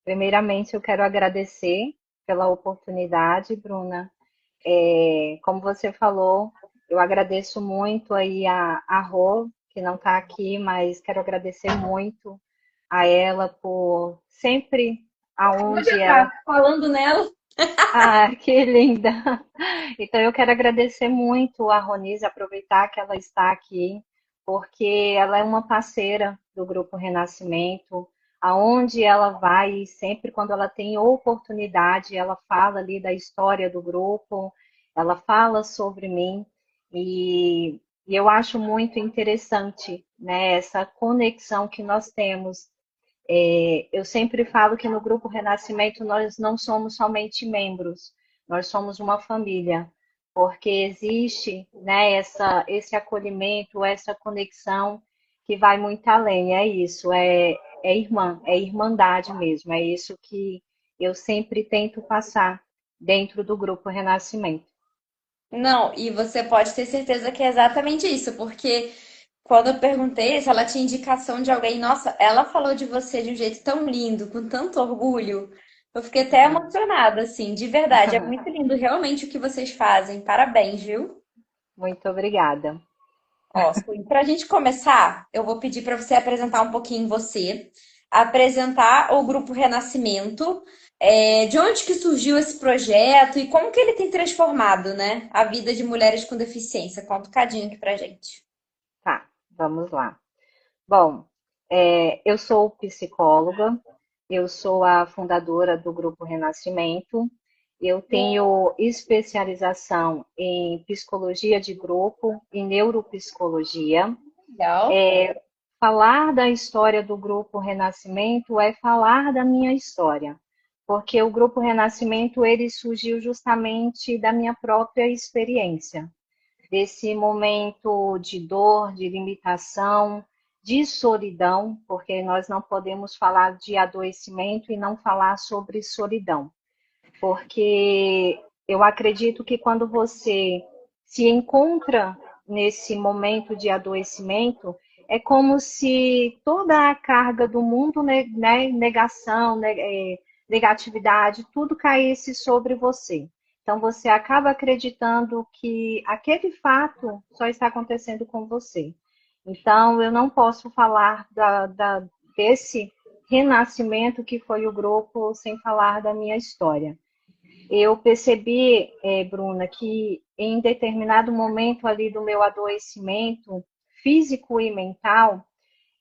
Primeiramente, eu quero agradecer pela oportunidade, Bruna. Como você falou, eu agradeço muito aí a Rô, que não está aqui, mas quero agradecer muito a ela por sempre Acabou de aonde ela. entrar falando nela. Ah, que linda! Então eu quero agradecer muito a Ronise, aproveitar que ela está aqui, porque ela é uma parceira do Grupo Renascimento, aonde ela vai, e sempre quando ela tem oportunidade, ela fala ali da história do grupo, ela fala sobre mim, e eu acho muito interessante, né, essa conexão que nós temos. Eu sempre falo que no Grupo Renascimento nós não somos somente membros, nós somos uma família, porque existe, né, esse acolhimento, essa conexão que vai muito além. É isso, é irmandade mesmo, é isso que eu sempre tento passar dentro do Grupo Renascimento. Não, e você pode ter certeza que é exatamente isso, porque quando eu perguntei se ela tinha indicação de alguém, nossa, ela falou de você de um jeito tão lindo, com tanto orgulho. Eu fiquei até emocionada, assim, de verdade. É muito lindo realmente o que vocês fazem. Parabéns, viu? Muito obrigada. Ó, para a gente começar, eu vou pedir para você apresentar um pouquinho você, apresentar o Grupo Renascimento, de onde que surgiu esse projeto e como que ele tem transformado, né, a vida de mulheres com deficiência. Conta um bocadinho aqui pra gente. Tá, vamos lá. Bom, eu sou psicóloga, eu sou a fundadora do Grupo Renascimento, eu tenho especialização em psicologia de grupo e neuropsicologia. Legal. Falar da história do Grupo Renascimento é falar da minha história, porque o Grupo Renascimento ele surgiu justamente da minha própria experiência desse momento de dor, de limitação, de solidão, porque nós não podemos falar de adoecimento e não falar sobre solidão, porque eu acredito que quando você se encontra nesse momento de adoecimento, é como se toda a carga do mundo, né, negação, negatividade, tudo caísse sobre você. Então você acaba acreditando que aquele fato só está acontecendo com você. Então eu não posso falar desse renascimento que foi o grupo sem falar da minha história. Eu percebi, Bruna, que em determinado momento ali do meu adoecimento físico e mental,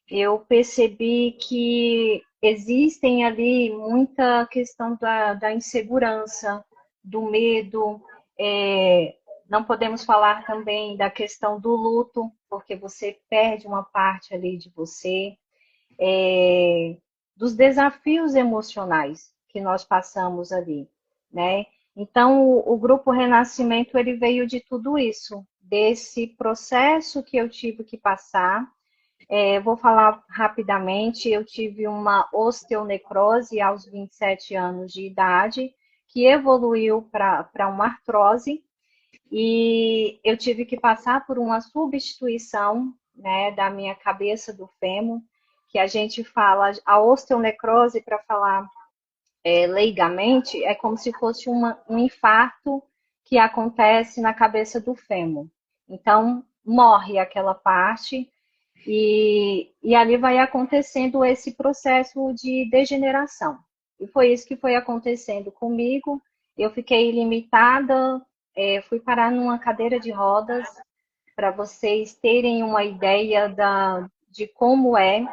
eu percebi que existem ali muita questão da insegurança, do medo. é, não podemos falar também da questão do luto, porque você perde uma parte ali de você, dos desafios emocionais que nós passamos ali, né? Então, o Grupo Renascimento, ele veio de tudo isso, desse processo que eu tive que passar. Vou falar rapidamente, eu tive uma osteonecrose aos 27 anos de idade, que evoluiu para uma artrose, e eu tive que passar por uma substituição, né, da minha cabeça do fêmur, que a gente fala, a osteonecrose, para falar leigamente, é como se fosse um infarto que acontece na cabeça do fêmur. Então, morre aquela parte e ali vai acontecendo esse processo de degeneração. E foi isso que foi acontecendo comigo. Eu fiquei limitada, fui parar numa cadeira de rodas, para vocês terem uma ideia de como é.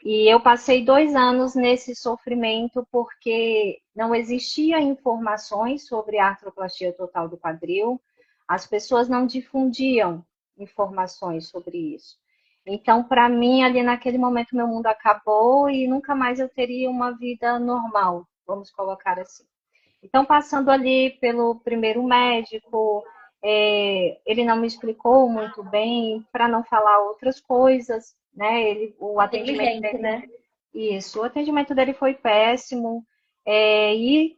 E eu passei 2 anos nesse sofrimento porque não existia informações sobre a artroplastia total do quadril, as pessoas não difundiam informações sobre isso. Então, para mim, ali naquele momento, meu mundo acabou e nunca mais eu teria uma vida normal, vamos colocar assim. Então, passando ali pelo primeiro médico, ele não me explicou muito bem, para não falar outras coisas, né? O atendimento Inteligente, dele, né? isso, o atendimento dele foi péssimo, e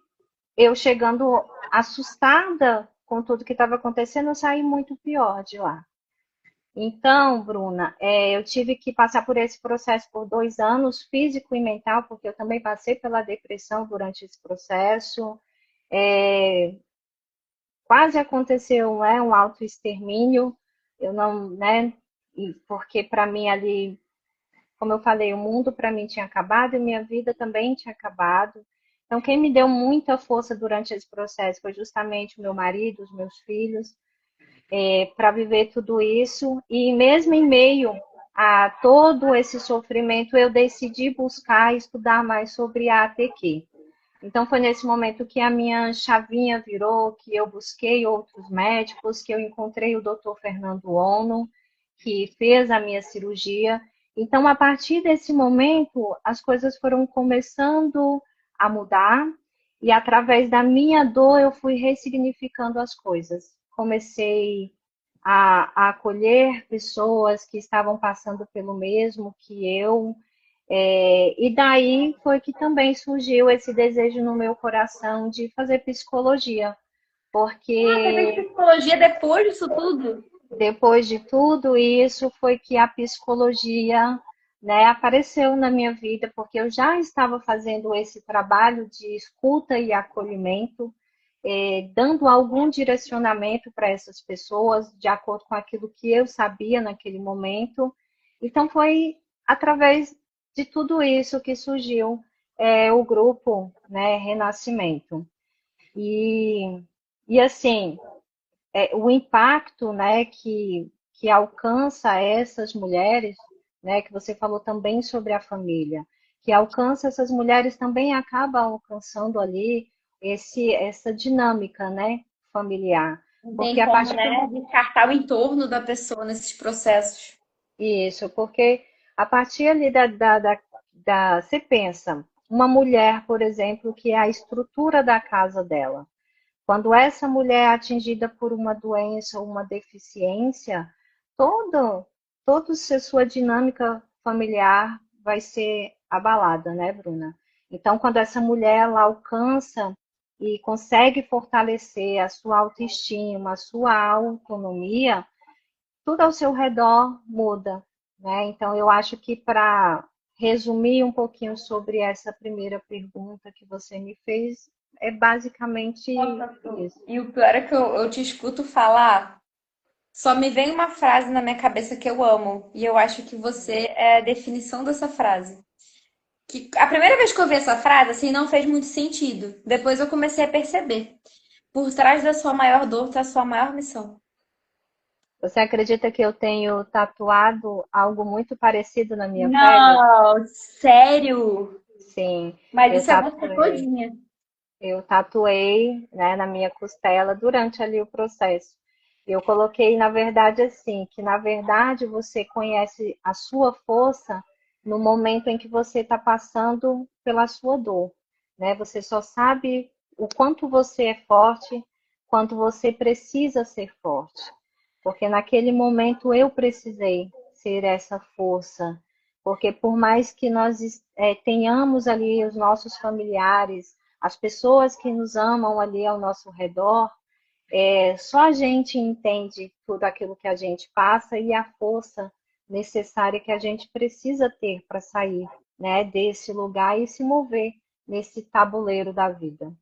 eu chegando assustada com tudo que estava acontecendo, eu saí muito pior de lá. Então, Bruna, eu tive que passar por esse processo por 2 anos, físico e mental, porque eu também passei pela depressão durante esse processo. É, quase aconteceu, né, um autoextermínio. Eu não, né, porque para mim ali, como eu falei, o mundo para mim tinha acabado e minha vida também tinha acabado. Então, quem me deu muita força durante esse processo foi justamente o meu marido, os meus filhos, para viver tudo isso. E mesmo em meio a todo esse sofrimento, eu decidi buscar estudar mais sobre a ATQ. Então foi nesse momento que a minha chavinha virou, que eu busquei outros médicos, que eu encontrei o Dr. Fernando Ono, que fez a minha cirurgia. Então, a partir desse momento, as coisas foram começando a mudar e através da minha dor eu fui ressignificando as coisas. Comecei a acolher pessoas que estavam passando pelo mesmo que eu, e daí foi que também surgiu esse desejo no meu coração de fazer psicologia, Ah, você fez porque psicologia depois disso tudo? depois de tudo isso foi que a psicologia, né, apareceu na minha vida, porque eu já estava fazendo esse trabalho de escuta e acolhimento, dando algum direcionamento para essas pessoas, de acordo com aquilo que eu sabia naquele momento. Então, foi através de tudo isso que surgiu o grupo, né, Renascimento. E, e assim, o impacto, né, que alcança essas mulheres, né, que você falou também sobre a família, que alcança essas mulheres também acaba alcançando ali essa dinâmica, né, familiar. Não tem Porque a como, partir né, descartar o entorno da pessoa nesses processos. Isso, porque a partir ali você pensa, uma mulher, por exemplo, que é a estrutura da casa dela. Quando essa mulher é atingida por uma doença ou uma deficiência, todo, toda a sua dinâmica familiar vai ser abalada, né, Bruna? Então, quando essa mulher ela alcança e consegue fortalecer a sua autoestima, a sua autonomia, tudo ao seu redor muda, né? Então, eu acho que para resumir um pouquinho sobre essa primeira pergunta que você me fez, é basicamente Nossa, isso. e o pior é que eu te escuto falar, só me vem uma frase na minha cabeça que eu amo, e eu acho que você é a definição dessa frase. Que a primeira vez que eu vi essa frase, assim, não fez muito sentido. Depois eu comecei a perceber. Por trás da sua maior dor está a sua maior missão. Você acredita que eu tenho tatuado algo muito parecido na minha pele? Não, sério? Sim, Mas eu isso é você tatuei. todinha. Eu tatuei, né, na minha costela durante ali o processo. Eu coloquei, na verdade, assim, que na verdade você conhece a sua força no momento em que você está passando pela sua dor, né? Você só sabe o quanto você é forte, quanto você precisa ser forte. Porque naquele momento eu precisei ser essa força. Porque por mais que nós tenhamos ali os nossos familiares, as pessoas que nos amam ali ao nosso redor, só a gente entende tudo aquilo que a gente passa e a força necessária que a gente precisa ter para sair, né, desse lugar e se mover nesse tabuleiro da vida.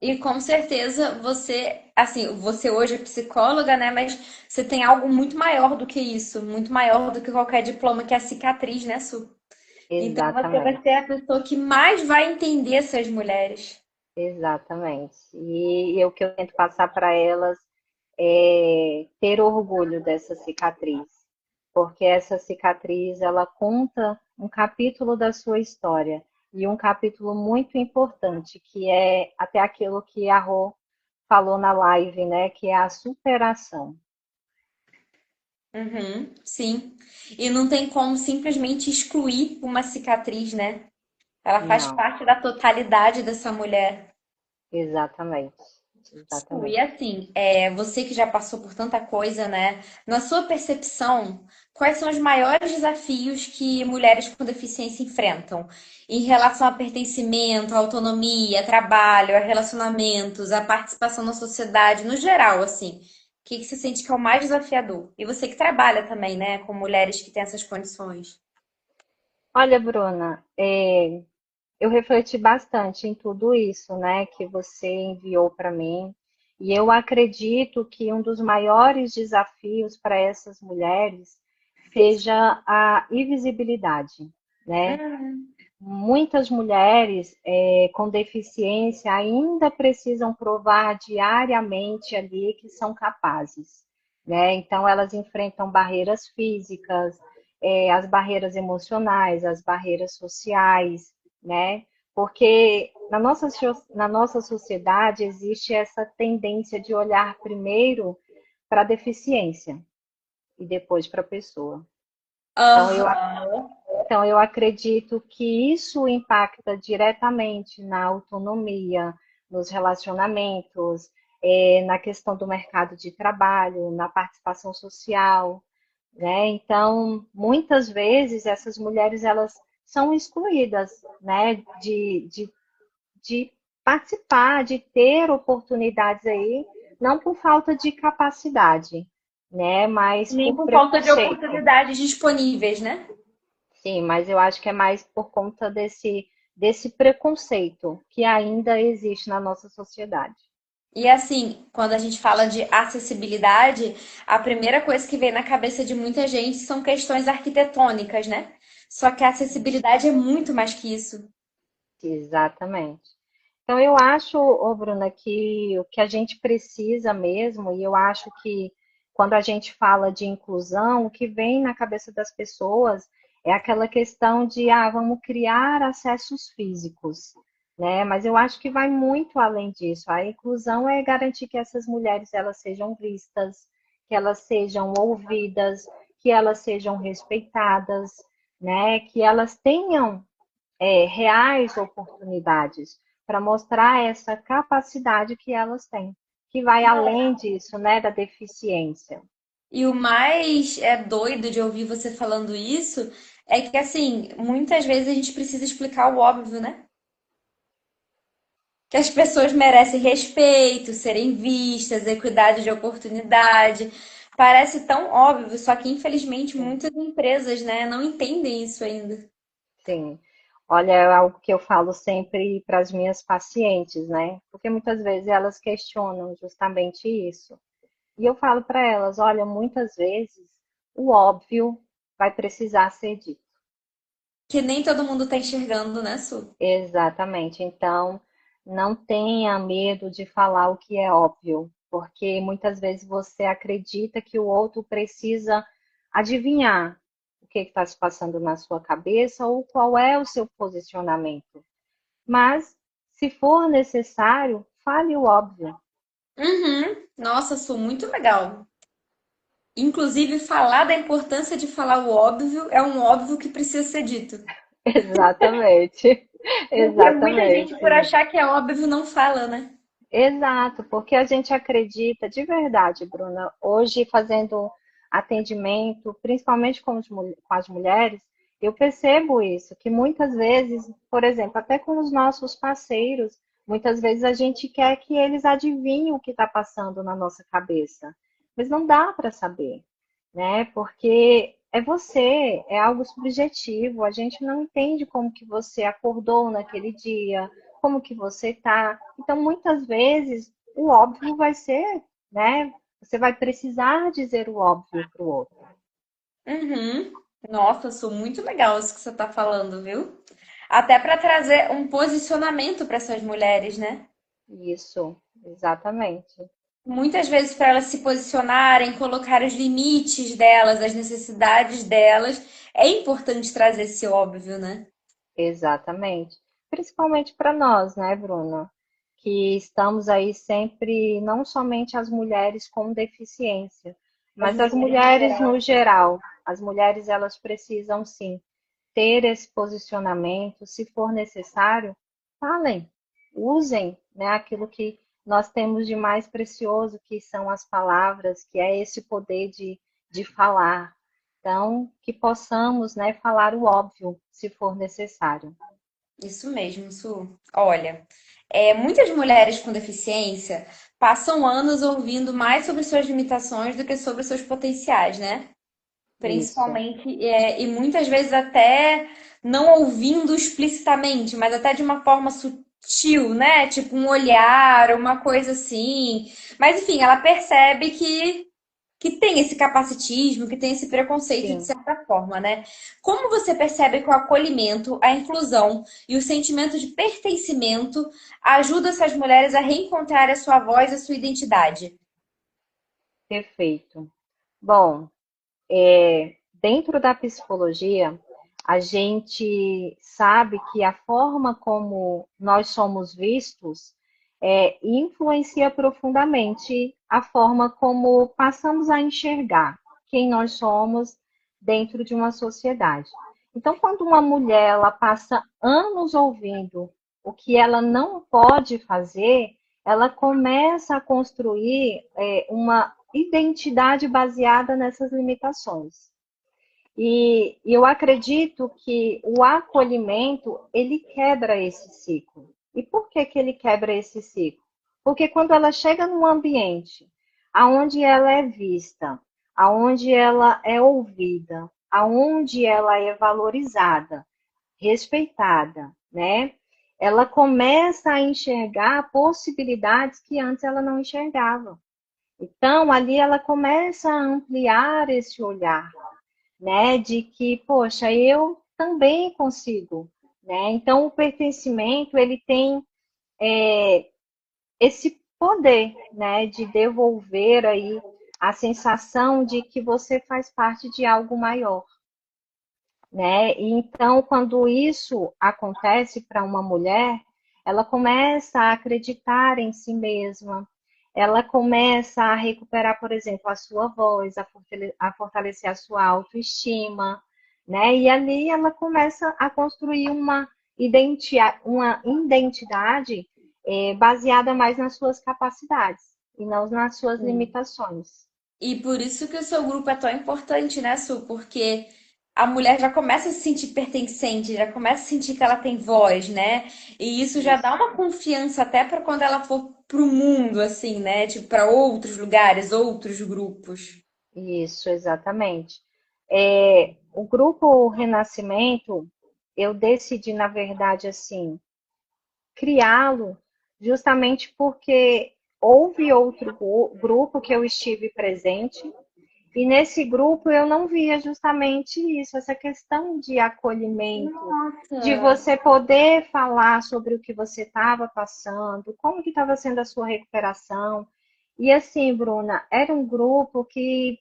E com certeza você, assim, você hoje é psicóloga, né? Mas você tem algo muito maior do que isso, muito maior do que qualquer diploma, que é a cicatriz, né, Su? Então você vai Exatamente, ser a pessoa que mais vai entender essas mulheres. exatamente. E o que eu tento passar para elas ter orgulho dessa cicatriz, porque essa cicatriz ela conta um capítulo da sua história e um capítulo muito importante, que é até aquilo que a Rô falou na live, né, que é a superação. Uhum, sim. E não tem como simplesmente excluir uma cicatriz, né? Ela faz Não, parte da totalidade dessa mulher. exatamente, E exatamente. assim, você que já passou por tanta coisa, né? Na sua percepção, quais são os maiores desafios que mulheres com deficiência enfrentam em relação a pertencimento, a autonomia, a trabalho, a relacionamentos, a participação na sociedade, no geral, assim? que você sente que é o mais desafiador? E você que trabalha também, né, com mulheres que têm essas condições. Olha, Bruna, eu refleti bastante em tudo isso, né, que você enviou para mim, e eu acredito que um dos maiores desafios para essas mulheres seja a invisibilidade, né? Uhum. Muitas mulheres com deficiência ainda precisam provar diariamente ali que são capazes, né? Então elas enfrentam barreiras físicas, as barreiras emocionais, as barreiras sociais, né? Porque na nossa sociedade existe essa tendência de olhar primeiro para a deficiência e depois para a pessoa. Então eu Aham. então, eu acredito que isso impacta diretamente na autonomia, nos relacionamentos, na questão do mercado de trabalho, na participação social, né? Então, muitas vezes essas mulheres elas são excluídas, né, de participar, de ter oportunidades aí, não por falta de capacidade, né, mas Nem por por falta de preconceito. oportunidades disponíveis, né? Sim, mas eu acho que é mais por conta desse preconceito que ainda existe na nossa sociedade. E assim, quando a gente fala de acessibilidade, a primeira coisa que vem na cabeça de muita gente são questões arquitetônicas, né? Só que a acessibilidade é muito mais que isso. Exatamente. Então, eu acho, ô Bruna, que o que a gente precisa mesmo, e eu acho que quando a gente fala de inclusão, o que vem na cabeça das pessoas é aquela questão de, vamos criar acessos físicos, né? Mas eu acho que vai muito além disso. A inclusão é garantir que essas mulheres elas sejam vistas, que elas sejam ouvidas, que elas sejam respeitadas, né? Que elas tenham reais oportunidades para mostrar essa capacidade que elas têm, que vai além disso, né, da deficiência. E o mais doido de ouvir você falando isso é que, assim, muitas vezes a gente precisa explicar o óbvio, né? Que as pessoas merecem respeito, serem vistas, equidade de oportunidade. Parece tão óbvio, só que infelizmente Sim, muitas empresas, né, não entendem isso ainda. sim. Olha, é algo que eu falo sempre para as minhas pacientes, né? Porque muitas vezes elas questionam justamente isso. E eu falo para elas, olha, muitas vezes o óbvio vai precisar ser dito. Que nem todo mundo tá enxergando, né, Su? Exatamente. Então, não tenha medo de falar o que é óbvio, porque muitas vezes você acredita que o outro precisa adivinhar o que está se passando na sua cabeça ou qual é o seu posicionamento. Mas, se for necessário, fale o óbvio. Uhum. Nossa, Su, muito legal. Inclusive, falar da importância de falar o óbvio é um óbvio que precisa ser dito. Exatamente. Porque muita gente, por Exatamente. achar que é óbvio, não fala, né? Exato, porque a gente acredita de verdade, Bruna, hoje fazendo atendimento, principalmente com as mulheres, eu percebo isso, que muitas vezes, por exemplo, até com os nossos parceiros, muitas vezes a gente quer que eles adivinhem o que está passando na nossa cabeça, mas não dá para saber, né? Porque é você, é algo subjetivo, a gente não entende como que você acordou naquele dia, como que você tá. Então, muitas vezes, o óbvio vai ser, né? Você vai precisar dizer o óbvio para o outro. Uhum. Nossa, Su, muito legal isso que você tá falando, viu? Até para trazer um posicionamento para essas mulheres, né? Isso, exatamente. Muitas vezes para elas se posicionarem, colocar os limites delas, as necessidades delas, é importante trazer esse óbvio, né? Exatamente. Principalmente para nós, né, Bruna? Que estamos aí sempre, não somente as mulheres com deficiência, As mas as mulheres no mulheres no geral. geral. As mulheres, elas precisam sim ter esse posicionamento, se for necessário, falem, usem, né, aquilo que nós temos de mais precioso, que são as palavras, que é esse poder de falar. Então, que possamos, né, falar o óbvio, se for necessário. Isso mesmo, Su. Olha, muitas mulheres com deficiência passam anos ouvindo mais sobre suas limitações do que sobre seus potenciais, né? Isso, Principalmente, e muitas vezes até não ouvindo explicitamente, mas até de uma forma sutil, né? Tipo um olhar, uma coisa assim. Mas enfim, ela percebe que tem esse capacitismo, que tem esse preconceito de sim. certa forma, né? Como você percebe que o acolhimento, a inclusão e o sentimento de pertencimento ajudam essas mulheres a reencontrar a sua voz e a sua identidade? Perfeito. Bom, dentro da psicologia, a gente sabe que a forma como nós somos vistos influencia profundamente a forma como passamos a enxergar quem nós somos dentro de uma sociedade. Então, quando uma mulher ela passa anos ouvindo o que ela não pode fazer, ela começa a construir uma identidade baseada nessas limitações. E eu acredito que o acolhimento, ele quebra esse ciclo. E por que que ele quebra esse ciclo? Porque quando ela chega num ambiente aonde ela é vista, aonde ela é ouvida, aonde ela é valorizada, respeitada, né? Ela começa a enxergar possibilidades que antes ela não enxergava. Então, ali ela começa a ampliar esse olhar, né? De que, poxa, eu também consigo, né? Então, o pertencimento, ele tem esse poder, né? De devolver aí a sensação de que você faz parte de algo maior, né? E então, quando isso acontece para uma mulher, ela começa a acreditar em si mesma, ela começa a recuperar, por exemplo, a sua voz, a fortalecer a sua autoestima, né? E ali ela começa a construir uma identidade baseada mais nas suas capacidades e não nas suas Sim. limitações. E por isso que o seu grupo é tão importante, né, Su? Porque a mulher já começa a se sentir pertencente, já começa a sentir que ela tem voz, né? E isso já dá Isso. uma confiança até para quando ela for pro mundo, assim, né? Tipo, para outros lugares, outros grupos. Isso, exatamente. O grupo Renascimento, eu decidi, na verdade, assim, criá-lo justamente porque houve outro grupo que eu estive presente, e nesse grupo eu não via justamente isso, essa questão de acolhimento, de Nossa! você poder falar sobre o que você estava passando, como que estava sendo a sua recuperação. E assim, Bruna, era um grupo que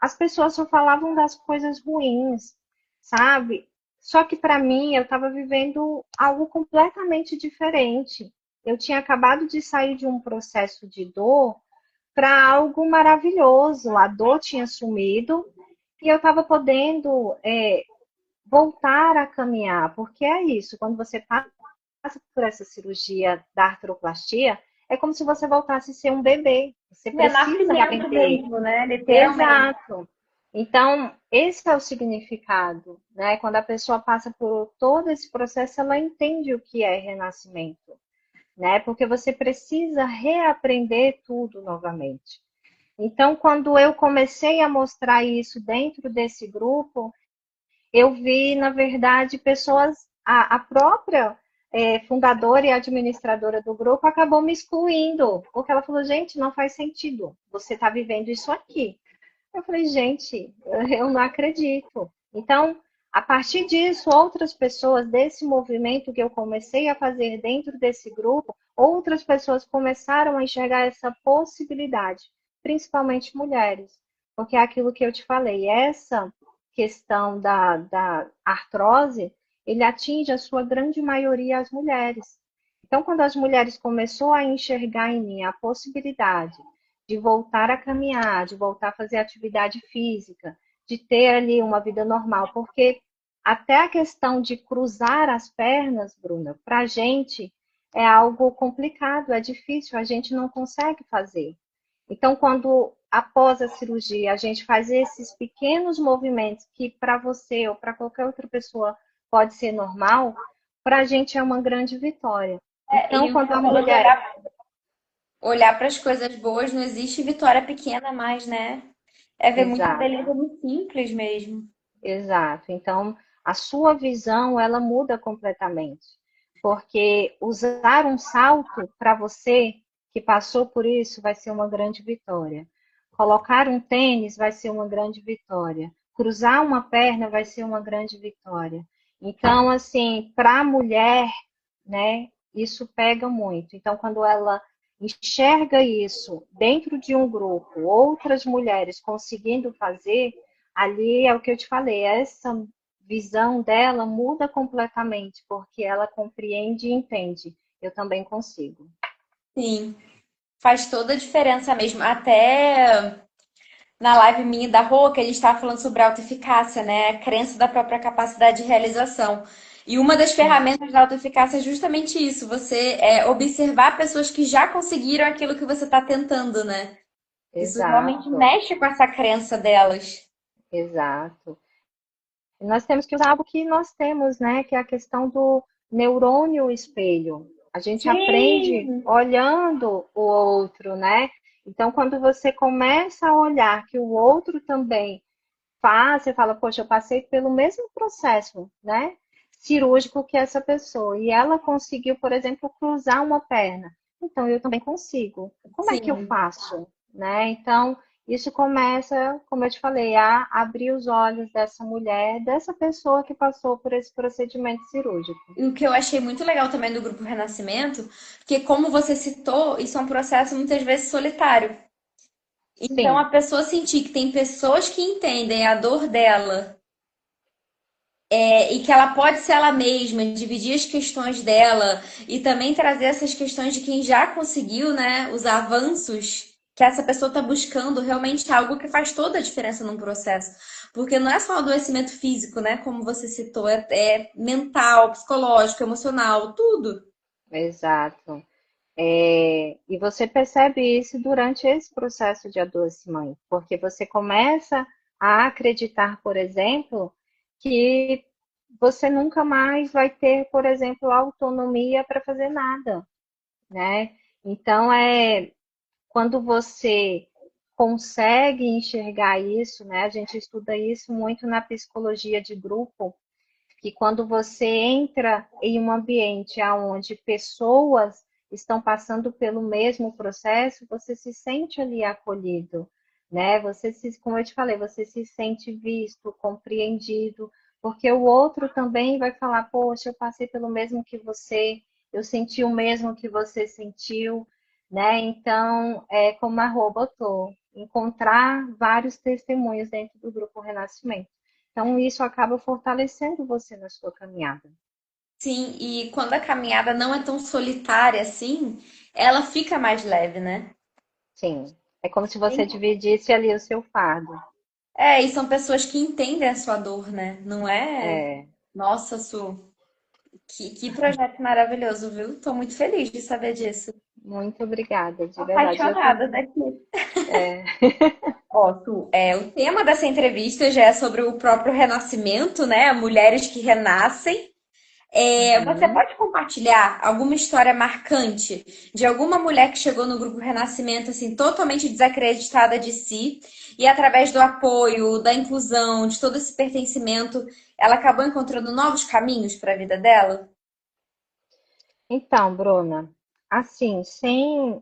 as pessoas só falavam das coisas ruins, sabe? Só que para mim eu estava vivendo algo completamente diferente. Eu tinha acabado de sair de um processo de dor para algo maravilhoso. A dor tinha sumido e eu estava podendo voltar a caminhar, porque é isso, quando você passa por essa cirurgia da artroplastia, é como se você voltasse a ser um bebê. Você precisa Renascimento aprender. mesmo, né? Literalmente. Exato. Então, esse é o significado, né? Quando a pessoa passa por todo esse processo, ela entende o que é renascimento, né? Porque você precisa reaprender tudo novamente. Então, quando eu comecei a mostrar isso dentro desse grupo, eu vi, na verdade, pessoas, a própria fundadora e administradora do grupo acabou me excluindo, porque ela falou, gente, não faz sentido, você está vivendo isso aqui. Eu falei, gente, eu não acredito. Então, a partir disso, outras pessoas desse movimento que eu comecei a fazer dentro desse grupo, outras pessoas começaram a enxergar essa possibilidade, principalmente mulheres. Porque é aquilo que eu te falei, essa questão da artrose, ele atinge a sua grande maioria as mulheres. Então, quando as mulheres começaram a enxergar em mim a possibilidade de voltar a caminhar, de voltar a fazer atividade física, de ter ali uma vida normal, porque até a questão de cruzar as pernas, Bruna, para a gente é algo complicado, é difícil, a gente não consegue fazer. Então, quando após a cirurgia a gente faz esses pequenos movimentos que para você ou para qualquer outra pessoa pode ser normal, para a gente é uma grande vitória. E Então, o que quando você a falou de mulher. olhar para as coisas boas, não existe vitória pequena mais, né? É ver muita Exato, beleza no simples mesmo. exato. Então, a sua visão, ela muda completamente. Porque usar um salto para você que passou por isso vai ser uma grande vitória. Colocar um tênis vai ser uma grande vitória. Cruzar uma perna vai ser uma grande vitória. Então, assim, para a mulher, né, isso pega muito. Então, quando ela enxerga isso dentro de um grupo, outras mulheres conseguindo fazer, ali é o que eu te falei, essa visão dela muda completamente, porque ela compreende e entende. Eu também consigo. Sim, faz toda a diferença mesmo. Até na live minha da Rô, que a gente estava falando sobre autoeficácia, né? A crença da própria capacidade de realização. E uma das Sim, ferramentas da autoeficácia é justamente isso, você observar pessoas que já conseguiram aquilo que você está tentando, né? Isso realmente exato, mexe com essa crença delas. exato. E nós temos que usar algo que nós temos, né? Que é a questão do neurônio espelho. A gente aprende Sim! olhando o outro, né? Então, quando você começa a olhar que o outro também faz, você fala, poxa, eu passei pelo mesmo processo, né? Cirúrgico que essa pessoa. E ela conseguiu, por exemplo, cruzar uma perna. Então, eu também consigo. Como é que eu Sim. faço? Né? Então, isso começa, como eu te falei, a abrir os olhos dessa mulher, dessa pessoa que passou por esse procedimento cirúrgico. E o que eu achei muito legal também do Grupo Renascimento, porque como você citou, isso é um processo muitas vezes solitário. Então a Sim, pessoa sentir que tem pessoas que entendem a dor dela, e que ela pode ser ela mesma, dividir as questões dela e também trazer essas questões de quem já conseguiu, né, os avanços que essa pessoa está buscando, realmente é algo que faz toda a diferença num processo. Porque não é só um adoecimento físico, né, como você citou, é mental, psicológico, emocional, tudo. exato. E você percebe isso durante esse processo de adoecimento, porque você começa a acreditar, por exemplo, que você nunca mais vai ter, por exemplo, autonomia para fazer nada, né? Então, quando você consegue enxergar isso, né? A gente estuda isso muito na psicologia de grupo, que quando você entra em um ambiente onde pessoas estão passando pelo mesmo processo, você se sente ali acolhido, né? Você se, como eu te falei, você se sente visto, compreendido, porque o outro também vai falar, poxa, eu passei pelo mesmo que você, eu senti o mesmo que você sentiu, né? Então, é como a Rô botou, encontrar vários testemunhos dentro do grupo Renascimento. Então, isso acaba fortalecendo você na sua caminhada. Sim, e quando a caminhada não é tão solitária assim, ela fica mais leve, né? Sim. É como se você dividisse ali o seu fardo. É, e são pessoas que entendem a sua dor, né? Não é? É, Nossa, Su, que projeto maravilhoso, viu? Tô muito feliz de saber disso. muito obrigada, Tô de verdade. Eu apaixonada também. daqui. É, Ó, Su, o tema dessa entrevista já é sobre o próprio renascimento, né? Mulheres que renascem. Você uhum. pode compartilhar alguma história marcante de alguma mulher que chegou no grupo Renascimento assim totalmente desacreditada de si e através do apoio, da inclusão, de todo esse pertencimento, ela acabou encontrando novos caminhos para a vida dela? Então, Bruna, assim, sem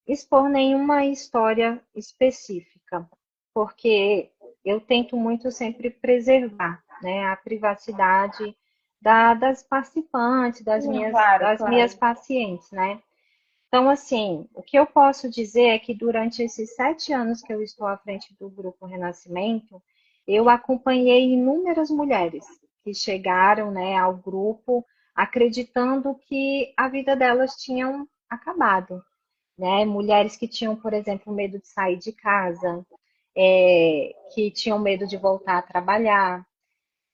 expor nenhuma história específica, porque eu tento muito sempre preservar, né, a privacidade das participantes, Sim, claro, das minhas claro. pacientes, né? Então, assim, o que eu posso dizer é que durante esses 7 anos que eu estou à frente do Grupo Renascimento, eu acompanhei inúmeras mulheres que chegaram, né, ao grupo acreditando que a vida delas tinha acabado, né? Mulheres que tinham, por exemplo, medo de sair de casa, que tinham medo de voltar a trabalhar,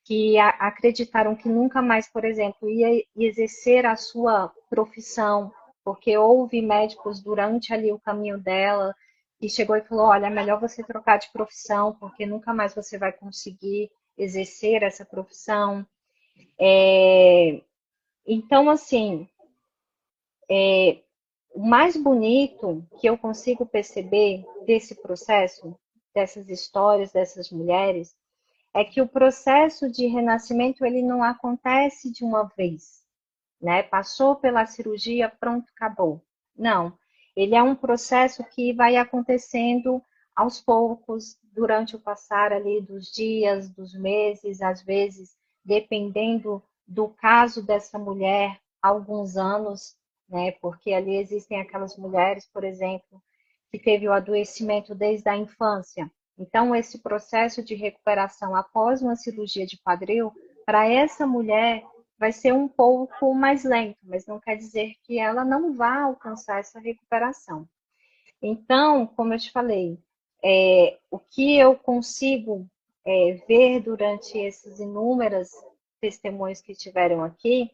que acreditaram que nunca mais, por exemplo, ia exercer a sua profissão, porque houve médicos durante ali o caminho dela que chegou e falou, olha, é melhor você trocar de profissão, porque nunca mais você vai conseguir exercer essa profissão. Então, assim, o mais bonito que eu consigo perceber desse processo, dessas histórias, dessas mulheres, é que o processo de renascimento ele não acontece de uma vez, né? Passou pela cirurgia, pronto, acabou. Não, ele é um processo que vai acontecendo aos poucos, durante o passar ali dos dias, dos meses, às vezes, dependendo do caso dessa mulher, alguns anos, né? Porque ali existem aquelas mulheres, por exemplo, que teve o adoecimento desde a infância. Então, esse processo de recuperação após uma cirurgia de quadril, para essa mulher, vai ser um pouco mais lento, mas não quer dizer que ela não vá alcançar essa recuperação. Então, como eu te falei, o que eu consigo ver durante esses inúmeros testemunhos que tiveram aqui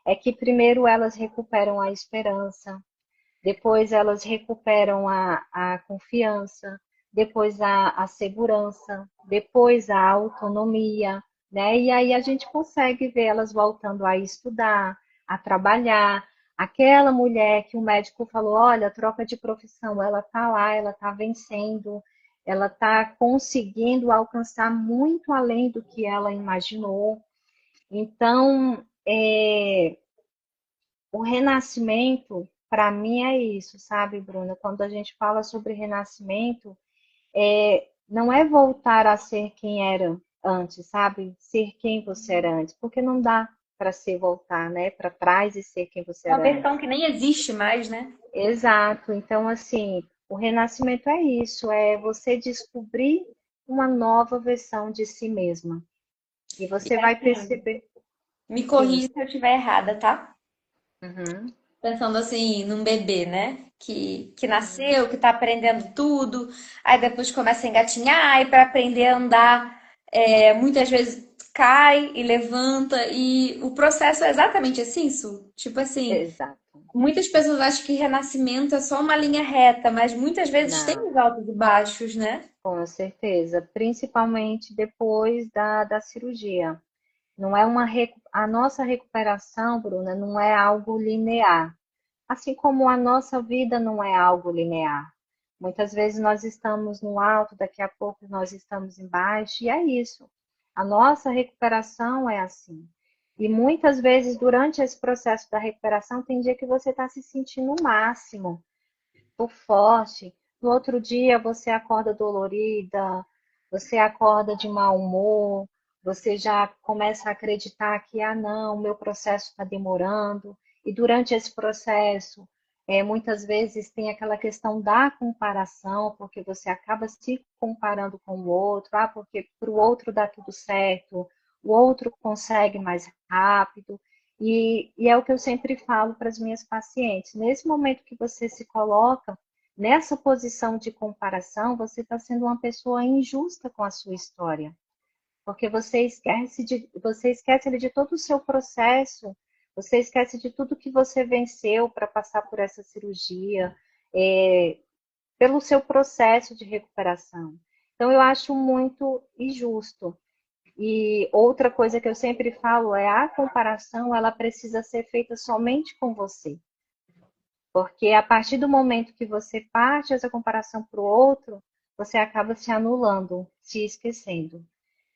é que primeiro elas recuperam a esperança, depois elas recuperam a confiança, depois a segurança, depois a autonomia, né? E aí a gente consegue ver elas voltando a estudar, a trabalhar. Aquela mulher que o médico falou, olha, troca de profissão, ela tá lá, ela tá vencendo, ela tá conseguindo alcançar muito além do que ela imaginou. Então, o renascimento, para mim, é isso, sabe, Bruna? Quando a gente fala sobre renascimento, não é voltar a ser quem era antes, sabe? Ser quem você era antes, porque não dá para ser voltar, né, para trás e ser quem você Uma era versão antes. que nem existe mais, né? Exato. Então, assim, o renascimento é isso, é você descobrir uma nova versão de si mesma. E E você vai assim, perceber, me sim. corrija se eu estiver errada, tá? Uhum, Pensando assim num bebê, né? Que uhum. nasceu, que tá aprendendo tudo, aí depois começa a engatinhar, e para aprender a andar, muitas vezes cai e levanta, e o processo é exatamente assim, Su. Tipo assim, Exato. muitas pessoas acham que renascimento é só uma linha reta, mas muitas vezes tem Não. os altos e baixos, né? Com certeza, principalmente depois da cirurgia. Não é a nossa recuperação, Bruna, não é algo linear. Assim como a nossa vida não é algo linear. Muitas vezes nós estamos no alto, daqui a pouco nós estamos embaixo, e é isso. A nossa recuperação é assim. E muitas vezes, durante esse processo da recuperação, tem dia que você está se sentindo o máximo, por forte. No outro dia você acorda dolorida, você acorda de mau humor, você já começa a acreditar que, ah, não, o meu processo está demorando. E durante esse processo, muitas vezes tem aquela questão da comparação, porque você acaba se comparando com o outro, ah, porque para o outro dá tudo certo, o outro consegue mais rápido. E é o que eu sempre falo para as minhas pacientes. Nesse momento que você se coloca nessa posição de comparação, você está sendo uma pessoa injusta com a sua história. Porque você esquece ali de todo o seu processo, você esquece de tudo que você venceu para passar por essa cirurgia, é, pelo seu processo de recuperação. Então, eu acho muito injusto. E outra coisa que eu sempre falo é a comparação, ela precisa ser feita somente com você. Porque a partir do momento que você parte essa comparação para o outro, você acaba se anulando, se esquecendo.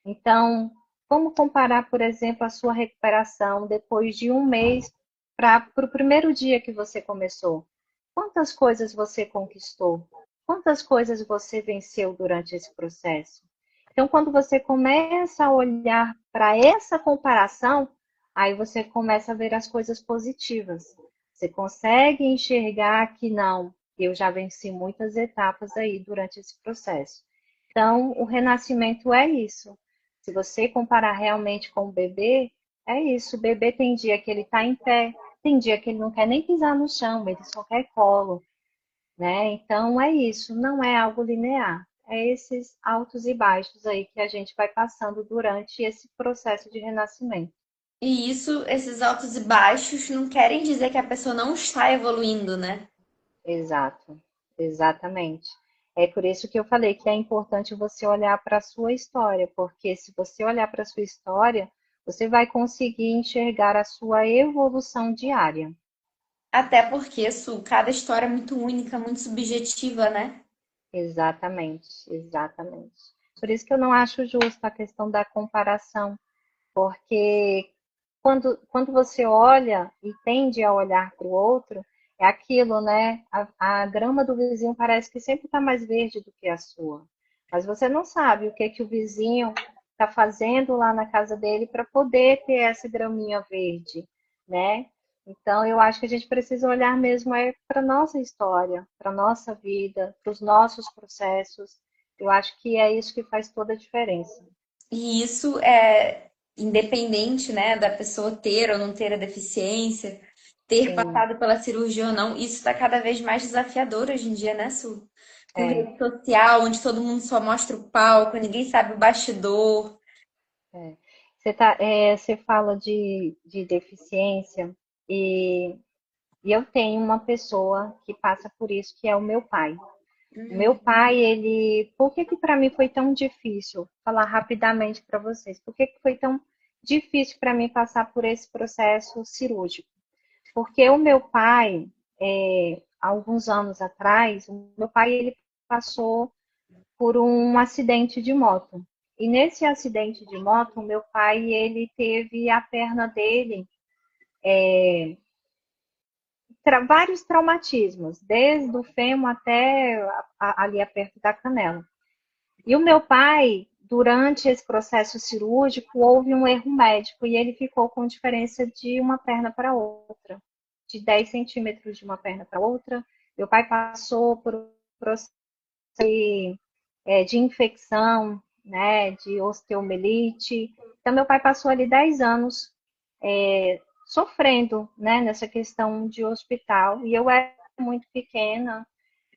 Então, como comparar, por exemplo, a sua recuperação depois de um mês para o primeiro dia que você começou? Quantas coisas você conquistou? Quantas coisas você venceu durante esse processo? Então, quando você começa a olhar para essa comparação, aí você começa a ver as coisas positivas. Você consegue enxergar que não, eu já venci muitas etapas aí durante esse processo. Então, o renascimento é isso. Se você comparar realmente com o bebê, é isso. O bebê tem dia que ele está em pé, tem dia que ele não quer nem pisar no chão, ele só quer colo, né? Então é isso, não é algo linear. É esses altos e baixos aí que a gente vai passando durante esse processo de renascimento. E isso, esses altos e baixos, não querem dizer que a pessoa não está evoluindo, né? Exato, exatamente. É por isso que eu falei que é importante você olhar para a sua história, porque se você olhar para a sua história, você vai conseguir enxergar a sua evolução diária. Até porque, Su, cada história é muito única, muito subjetiva, né? Exatamente, exatamente. Por isso que eu não acho justo a questão da comparação, porque quando você olha e tende a olhar para o outro, é aquilo, né? A grama do vizinho parece que sempre está mais verde do que a sua. Mas você não sabe o que que o vizinho está fazendo lá na casa dele para poder ter essa graminha verde, né? Então, eu acho que a gente precisa olhar mesmo para a nossa história, para a nossa vida, para os nossos processos. Eu acho que é isso que faz toda a diferença. E isso é independente, né, da pessoa ter ou não ter a deficiência, ter Sim, passado pela cirurgia ou não, isso está cada vez mais desafiador hoje em dia, né, Su? Com é. rede social, onde todo mundo só mostra o palco, ninguém sabe o bastidor. É. Você fala de deficiência e, e eu tenho uma pessoa que passa por isso, que é o meu pai. O meu pai, por que que para mim foi tão difícil? Falar rapidamente para vocês. Por que que foi tão difícil para mim passar por esse processo cirúrgico? Porque o meu pai, há alguns anos atrás, o meu pai ele passou por um acidente de moto. E nesse acidente de moto, o meu pai, ele teve a perna dele, vários traumatismos, desde o fêmur até ali perto da canela. E o meu pai, durante esse processo cirúrgico, houve um erro médico e ele ficou com diferença de uma perna para outra, de 10 centímetros de uma perna para outra. Meu pai passou por um processo de infecção, né, de osteomielite. Então, meu pai passou ali 10 anos sofrendo, né, nessa questão de hospital. E eu era muito pequena,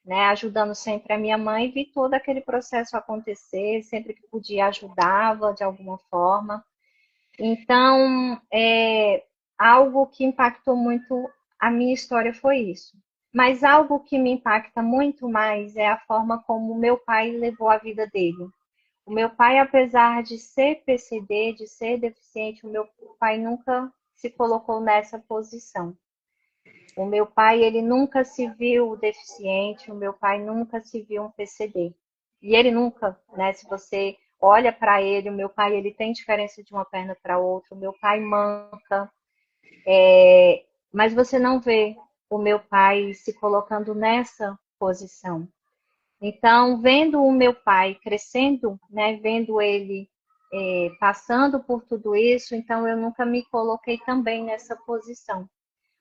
né, ajudando sempre a minha mãe, e vi todo aquele processo acontecer, sempre que podia ajudava de alguma forma. Então, algo que impactou muito a minha história foi isso. Mas algo que me impacta muito mais é a forma como meu pai levou a vida dele. O meu pai, apesar de ser PCD, de ser deficiente, o meu pai nunca se colocou nessa posição. O meu pai, ele nunca se viu deficiente, o meu pai nunca se viu um PCD. E ele nunca, né? Se você olha para ele, o meu pai, ele tem diferença de uma perna para outra, o meu pai manca, mas você não vê o meu pai se colocando nessa posição. Então, vendo o meu pai crescendo, né, vendo ele passando por tudo isso, então eu nunca me coloquei também nessa posição.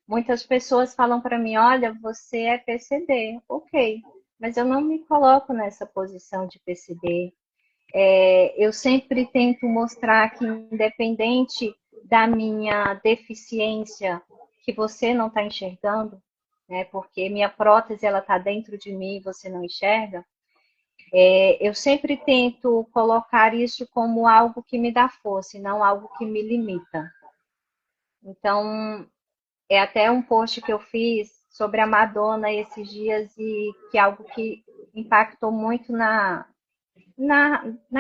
Muitas pessoas falam para mim, olha, você é PCD, ok, mas eu não me coloco nessa posição de PCD. Eu sempre tento mostrar que, independente da minha deficiência, que você não está enxergando, né, porque minha prótese ela está dentro de mim e você não enxerga, eu sempre tento colocar isso como algo que me dá força e não algo que me limita. Então, é até um post que eu fiz sobre a Madonna esses dias e que é algo que impactou muito na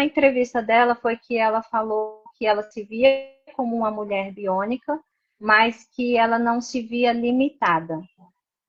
entrevista dela foi que ela falou que ela se via como uma mulher biônica, mas que ela não se via limitada.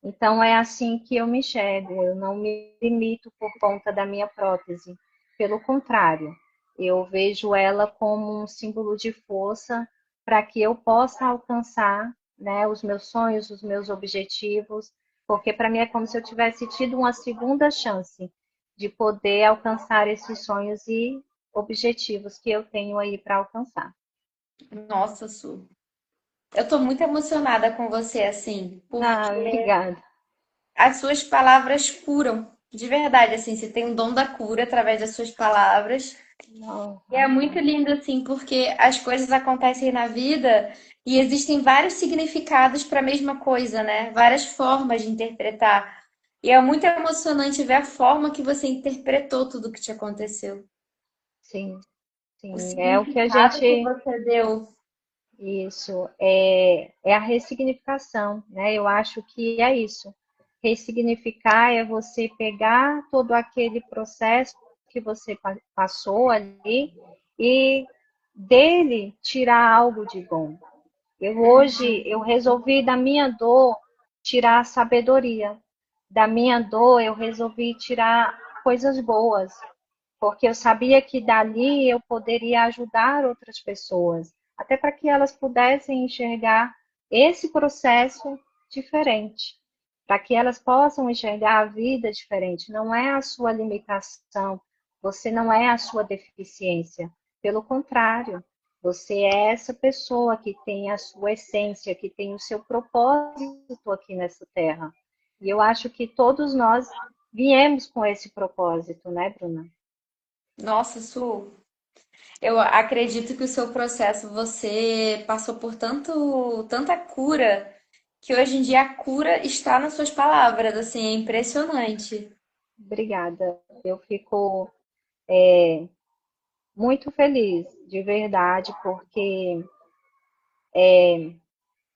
Então é assim que eu me enxergo, eu não me limito por conta da minha prótese. Pelo contrário, eu vejo ela como um símbolo de força para que eu possa alcançar, né, os meus sonhos, os meus objetivos, porque para mim é como se eu tivesse tido uma segunda chance de poder alcançar esses sonhos e objetivos que eu tenho aí para alcançar. Nossa, Su. Eu tô muito emocionada com você, assim, Ah, porque obrigada. as suas palavras curam. De verdade, assim, você tem o dom da cura através das suas palavras. Não, E é muito lindo, assim, porque as coisas acontecem na vida e existem vários significados para a mesma coisa, né? Várias formas de interpretar. E é muito emocionante ver a forma que você interpretou tudo que te aconteceu. sim, O sim, é o que a significado que gente. você deu. Isso é a ressignificação, né? Eu acho que é isso. Ressignificar é você pegar todo aquele processo que você passou ali e dele tirar algo de bom. Eu resolvi da minha dor tirar a sabedoria. Da minha dor eu resolvi tirar coisas boas, porque eu sabia que dali eu poderia ajudar outras pessoas, até para que elas pudessem enxergar esse processo diferente, para que elas possam enxergar a vida diferente. Não é a sua limitação, você não é a sua deficiência. Pelo contrário, você é essa pessoa que tem a sua essência, que tem o seu propósito aqui nessa terra. E eu acho que todos nós viemos com esse propósito, né, Bruna? Nossa, Su, eu acredito que o seu processo você passou por tanta cura que hoje em dia a cura está nas suas palavras, assim, é impressionante. Obrigada. Eu fico muito feliz, de verdade, porque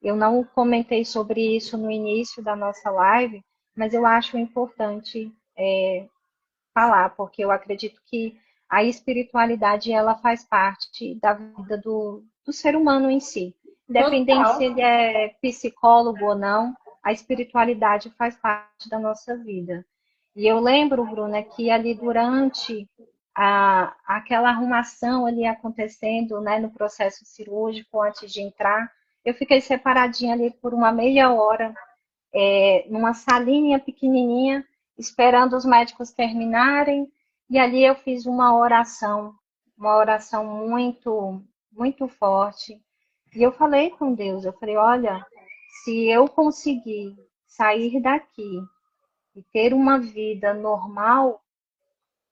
eu não comentei sobre isso no início da nossa live, mas eu acho importante falar, porque eu acredito que a espiritualidade ela faz parte da vida do ser humano em si. Independente se Total. ele é psicólogo ou não, a espiritualidade faz parte da nossa vida. E eu lembro, Bruna, que ali durante aquela arrumação ali acontecendo, né, no processo cirúrgico antes de entrar, eu fiquei separadinha ali por uma meia hora, numa salinha pequenininha, esperando os médicos terminarem, e ali eu fiz uma oração muito, muito forte. E eu falei com Deus, eu falei, olha, se eu conseguir sair daqui e ter uma vida normal,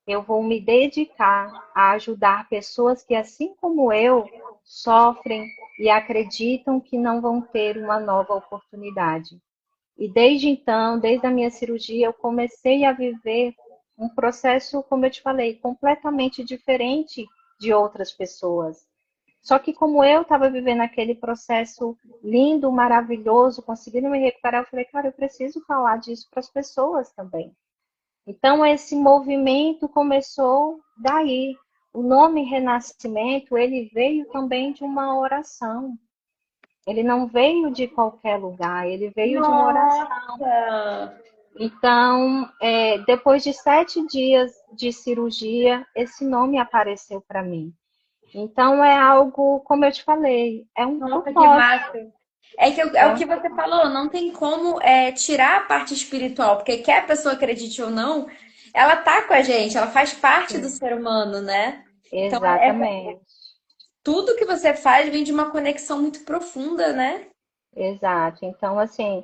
eu vou me dedicar a ajudar pessoas que, assim como eu, sofrem e acreditam que não vão ter uma nova oportunidade. E desde então, desde a minha cirurgia, eu comecei a viver um processo, como eu te falei, completamente diferente de outras pessoas. Só que como eu estava vivendo aquele processo lindo, maravilhoso, conseguindo me recuperar, eu falei, cara, eu preciso falar disso para as pessoas também. Então esse movimento começou daí. O nome Renascimento, ele veio também de uma oração. Ele não veio de qualquer lugar, ele veio de uma oração. Nossa! Então, depois de 7 dias de cirurgia, esse nome apareceu para mim. Então, é algo, como eu te falei, é um Nossa, que propósito. massa! É É o um, que você falou, não tem como tirar a parte espiritual, porque quer a pessoa acredite ou não, ela tá com a gente, ela faz parte do sim, ser humano, né? Então, exatamente, tudo que você faz vem de uma conexão muito profunda, né? exato. Então, assim,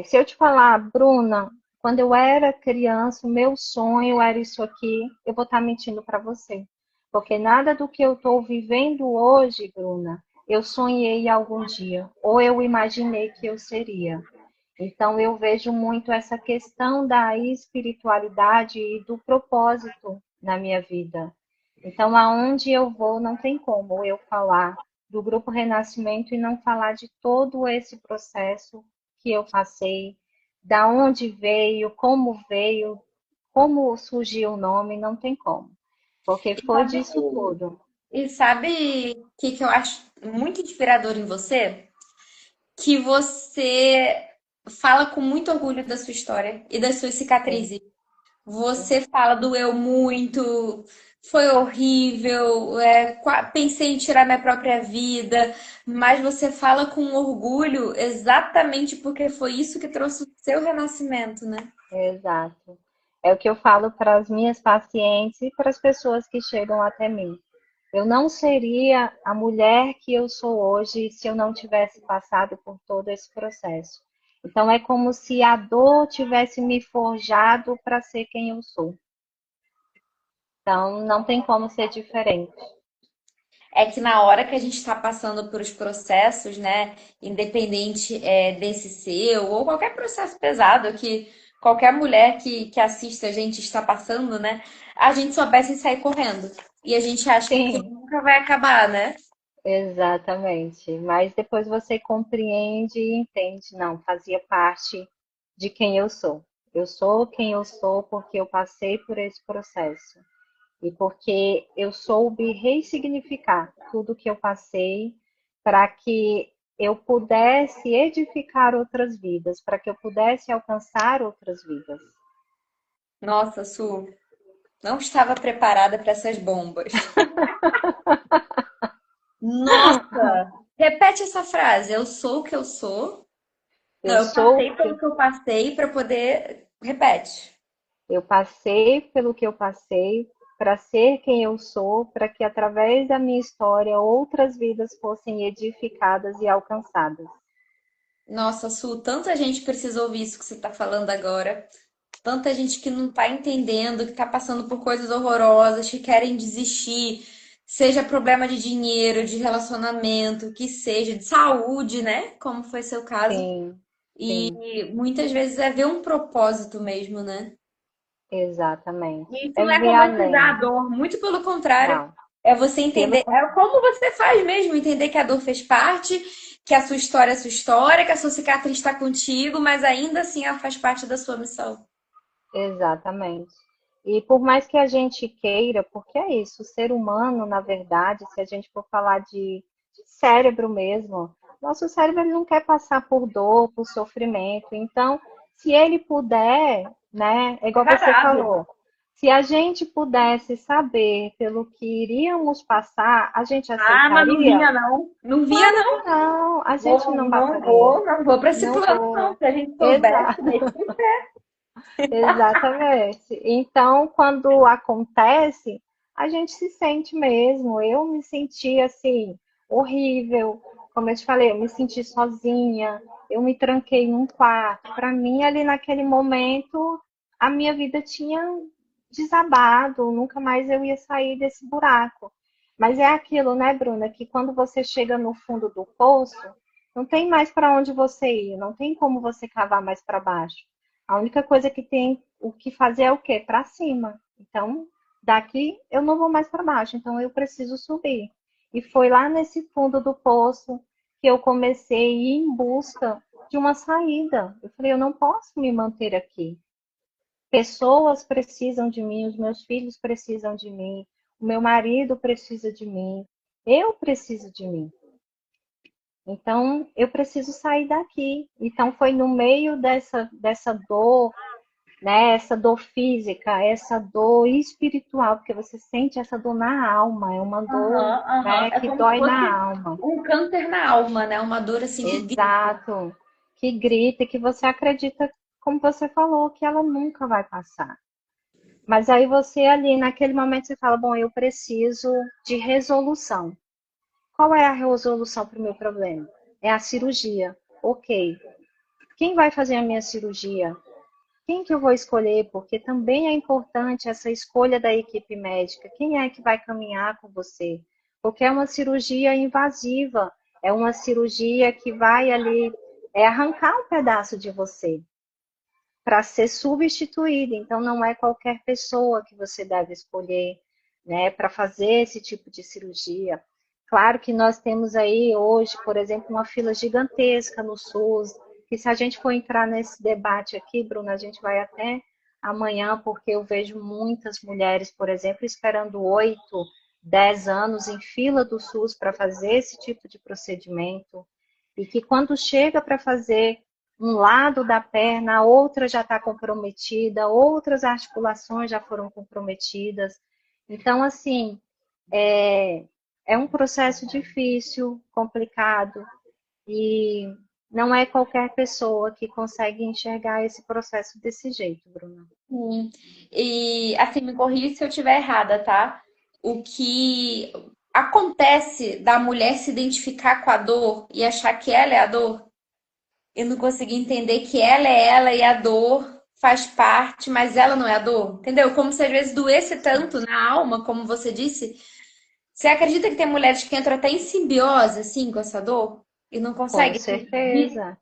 se eu te falar, Bruna, quando eu era criança, o meu sonho era isso aqui, eu vou estar mentindo para você. Porque nada do que eu estou vivendo hoje, Bruna, eu sonhei algum dia, ou eu imaginei que eu seria. Então, eu vejo muito essa questão da espiritualidade e do propósito na minha vida. Então, aonde eu vou, não tem como eu falar do Grupo Renascimento e não falar de todo esse processo que eu passei, da onde veio, como surgiu o nome, não tem como, porque E foi disso tudo. sabe o que eu acho muito inspirador em você? Que você fala com muito orgulho da sua história e das suas Sim, cicatrizes. sim. Você fala, doeu muito, foi horrível, pensei em tirar minha própria vida, mas você fala com orgulho exatamente porque foi isso que trouxe o seu renascimento, né? Exato. É o que eu falo para as minhas pacientes e para as pessoas que chegam até mim. Eu não seria a mulher que eu sou hoje se eu não tivesse passado por todo esse processo. Então é como se a dor tivesse me forjado para ser quem eu sou. Então não tem como ser diferente. É que na hora que a gente está passando por os processos, né, independente desse seu ou qualquer processo pesado que qualquer mulher que assista a gente está passando, né, a gente soubesse sair correndo. E a gente acha que aquilo Sim, nunca vai acabar, né? exatamente. Mas depois você compreende e entende, não, fazia parte de quem eu sou. Eu sou quem eu sou porque eu passei por esse processo. e porque eu soube ressignificar tudo que eu passei para que eu pudesse edificar outras vidas, para que eu pudesse alcançar outras vidas. Nossa, Su, não estava preparada para essas bombas. Nossa! Repete essa frase. Eu sou o que eu sou. Não, Eu eu sou, passei pelo que eu passei para poder. Repete. eu passei pelo que eu passei para ser quem eu sou, para que através da minha história outras vidas fossem edificadas e alcançadas. Nossa, Su, tanta gente precisa ouvir isso que você está falando agora. Tanta gente que não está entendendo, que está passando por coisas horrorosas, que querem desistir, seja problema de dinheiro, de relacionamento, que seja de saúde, né? Como foi seu caso. Sim, sim, E muitas vezes é ver um propósito mesmo, né? exatamente. E isso É não é ver romantizar a além. dor, muito pelo contrário. Não, É você pelo entender, é como você faz mesmo, entender que a dor fez parte, que a sua história, que a sua cicatriz está contigo, mas ainda assim ela faz parte da sua missão. exatamente. E por mais que a gente queira, porque é isso, o ser humano, na verdade, se a gente for falar de cérebro mesmo, nosso cérebro ele não quer passar por dor, por sofrimento. Então, se ele puder, né, é igual você Agradável. falou, se a gente pudesse saber pelo que iríamos passar, a gente Ah, mas não aceitaria? vinha não. Não vinha Claro que não. não, a gente não passaria. Não vou para esse Não plano não. vou. Se a gente soubesse, Exato. mesmo. Exatamente. Então, quando acontece, a gente se sente mesmo. Eu me senti assim, horrível. Como eu te falei, eu me senti sozinha. Eu me tranquei num quarto. Para mim, ali naquele momento, a minha vida tinha desabado. Nunca mais eu ia sair desse buraco. Mas é aquilo, né, Bruna, que quando você chega no fundo do poço, não tem mais para onde você ir, não tem como você cavar mais para baixo. A única coisa que tem o que fazer é o quê? Para cima. Então, daqui eu não vou mais para baixo, então eu preciso subir. E foi lá nesse fundo do poço que eu comecei a ir em busca de uma saída. Eu falei, eu não posso me manter aqui. Pessoas precisam de mim, os meus filhos precisam de mim, o meu marido precisa de mim, eu preciso de mim. Então, eu preciso sair daqui. Então, foi no meio dessa dor, né? Essa dor física, essa dor espiritual, porque você sente essa dor na alma, é uma dor, Aham, aham. né, É que como se dói fosse na alma. um câncer na alma, né? Uma dor assim que grita. Exato. Que grita, que você acredita, como você falou, que ela nunca vai passar. Mas aí você ali, naquele momento, você fala, bom, eu preciso de resolução. Qual é a resolução para o meu problema? É a cirurgia. Ok. Quem vai fazer a minha cirurgia? Quem que eu vou escolher? Porque também é importante essa escolha da equipe médica. Quem é que vai caminhar com você? Porque é uma cirurgia invasiva, é uma cirurgia que vai ali arrancar um pedaço de você para ser substituída. Então, não é qualquer pessoa que você deve escolher, né, para fazer esse tipo de cirurgia. Claro que nós temos aí hoje, por exemplo, uma fila gigantesca no SUS, que se a gente for entrar nesse debate aqui, Bruna, a gente vai até amanhã, porque eu vejo muitas mulheres, por exemplo, esperando 8, 10 anos em fila do SUS para fazer esse tipo de procedimento, e que quando chega para fazer um lado da perna, a outra já está comprometida, outras articulações já foram comprometidas. Então, assim, é, é um processo difícil, complicado, e não é qualquer pessoa que consegue enxergar esse processo desse jeito, Bruna. Sim. E assim, me corrija se eu estiver errada, tá? O que acontece da mulher se identificar com a dor e achar que ela é a dor e não conseguir entender que ela é ela e a dor faz parte, mas ela não é a dor, entendeu? Como se às vezes doesse tanto na alma, como você disse. Você acredita que tem mulheres que entram até em simbiose, assim, com essa dor? E não Com conseguem certeza.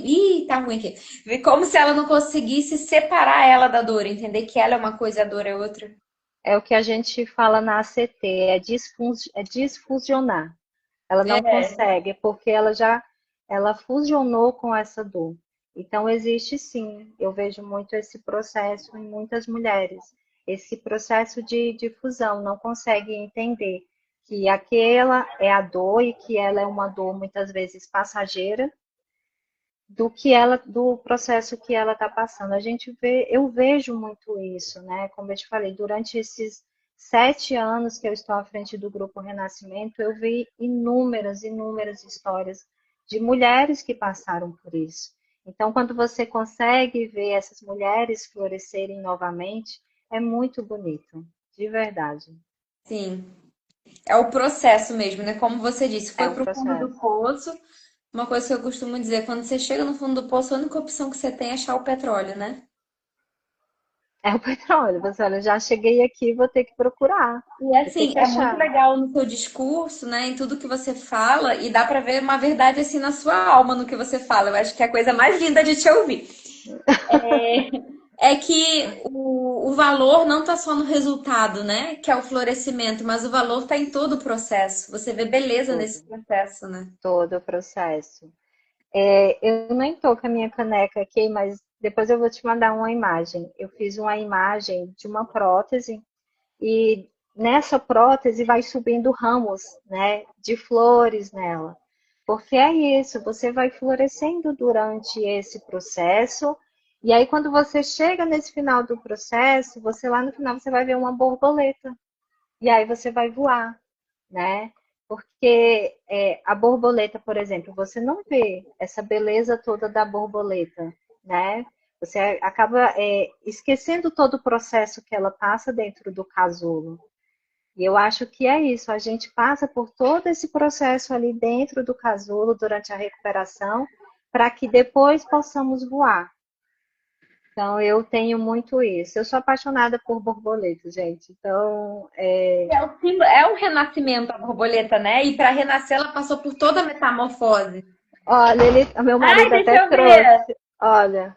Ih, tá ruim aqui. Como se ela não conseguisse separar ela da dor, entender que ela é uma coisa e a dor é outra. É o que a gente fala na ACT, é disfusionar. Ela não É. consegue, porque ela fusionou com essa dor. Então existe sim, eu vejo muito esse processo em muitas mulheres. esse processo de fusão, não consegue entender que aquela é a dor e que ela é uma dor muitas vezes passageira do processo que ela está passando. Eu vejo muito isso, né? Como eu te falei, durante esses 7 anos que eu estou à frente do Grupo Renascimento, eu vi inúmeras histórias de mulheres que passaram por isso. Então, quando você consegue ver essas mulheres florescerem novamente, é muito bonito, de verdade. Sim, é o processo mesmo, né? Como você disse, É foi o pro fundo do processo. poço. Uma coisa que eu costumo dizer, quando você chega no fundo do poço, a única opção que você tem é achar o petróleo, né? É o petróleo. Você olha, já cheguei aqui, vou ter que procurar, E vou ter assim, que é muito achar. legal no seu discurso, né? Em tudo que você fala, e dá pra ver uma verdade assim na sua alma no que você fala. Eu acho que é a coisa mais linda de te ouvir. É que o valor não tá só no resultado, né? Que é o florescimento, mas o valor tá em todo o processo. Você vê beleza nesse Tudo, processo, né? todo o processo. Eu nem estou com a minha caneca aqui, mas depois eu vou te mandar uma imagem. Eu fiz uma imagem de uma prótese e nessa prótese vai subindo ramos, né, de flores nela. Porque é isso, você vai florescendo durante esse processo, e aí quando você chega nesse final do processo, você lá no final você vai ver uma borboleta, e aí você vai voar, né? Porque a borboleta, por exemplo, você não vê essa beleza toda da borboleta, né? Você acaba esquecendo todo o processo que ela passa dentro do casulo. E eu acho que é isso, a gente passa por todo esse processo ali dentro do casulo durante a recuperação, para que depois possamos voar. Então, eu tenho muito isso. Eu sou apaixonada por borboletas, gente. Então, É o símbolo, é um renascimento a borboleta, né? E para renascer ela passou por toda a metamorfose. olha, o meu Ai, marido deixa até eu ver. trouxe. Olha,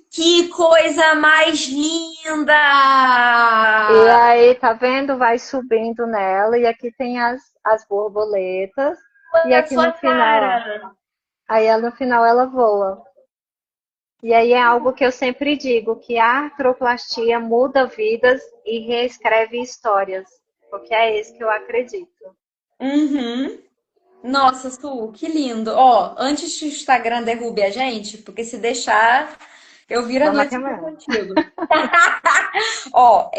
Que coisa mais linda! e aí, tá vendo? Vai subindo nela, e aqui tem as borboletas, e Na aqui no sua final, ó, cara. aí no final ela voa. E aí é algo que eu sempre digo, que a artroplastia muda vidas e reescreve histórias, porque é isso que eu acredito. Uhum. Nossa, Su, que lindo. Ó, antes que o Instagram derrube a gente, porque se deixar, eu viro a Vamos noite até aqui amanhã. contigo. Ó,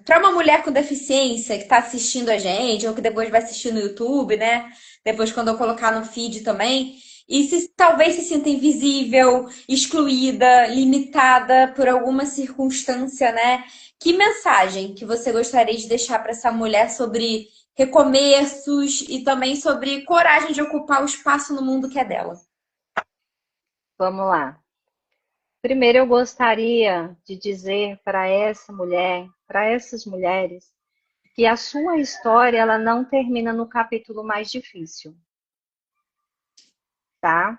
para uma mulher com deficiência que está assistindo a gente, ou que depois vai assistir no YouTube, né? Depois quando eu colocar no feed também, e se talvez se sinta invisível, excluída, limitada por alguma circunstância, né? Que mensagem que você gostaria de deixar para essa mulher sobre recomeços e também sobre coragem de ocupar o espaço no mundo que é dela? Vamos lá. Primeiro, eu gostaria de dizer para essa mulher, para essas mulheres, que a sua história ela não termina no capítulo mais difícil, tá?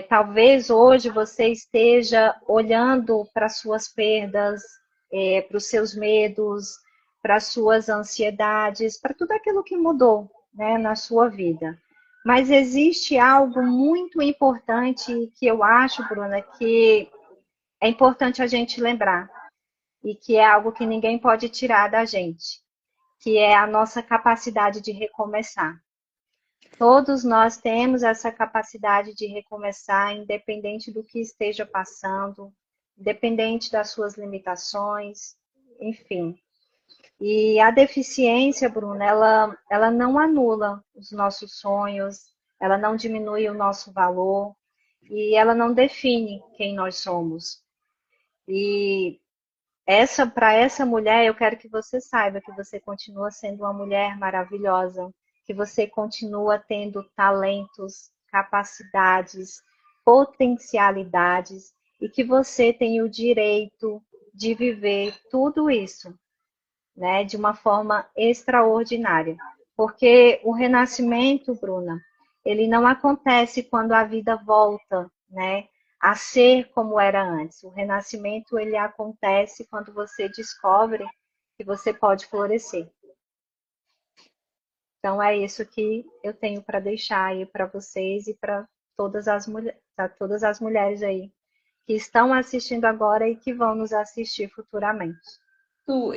Talvez hoje você esteja olhando para suas perdas, para os seus medos, para as suas ansiedades, para tudo aquilo que mudou, né, na sua vida. Mas existe algo muito importante que eu acho, Bruna, que é importante a gente lembrar e que é algo que ninguém pode tirar da gente, que é a nossa capacidade de recomeçar. Todos nós temos essa capacidade de recomeçar, independente do que esteja passando, independente das suas limitações, enfim. E a deficiência, Bruna, ela não anula os nossos sonhos, ela não diminui o nosso valor e ela não define quem nós somos. E para essa mulher, eu quero que você saiba que você continua sendo uma mulher maravilhosa, que você continua tendo talentos, capacidades, potencialidades e que você tem o direito de viver tudo isso, né, de uma forma extraordinária. Porque o renascimento, Bruna, ele não acontece quando a vida volta, né, a ser como era antes. O renascimento ele acontece quando você descobre que você pode florescer. Então é isso que eu tenho para deixar aí para vocês e para todas as mulheres aí que estão assistindo agora e que vão nos assistir futuramente.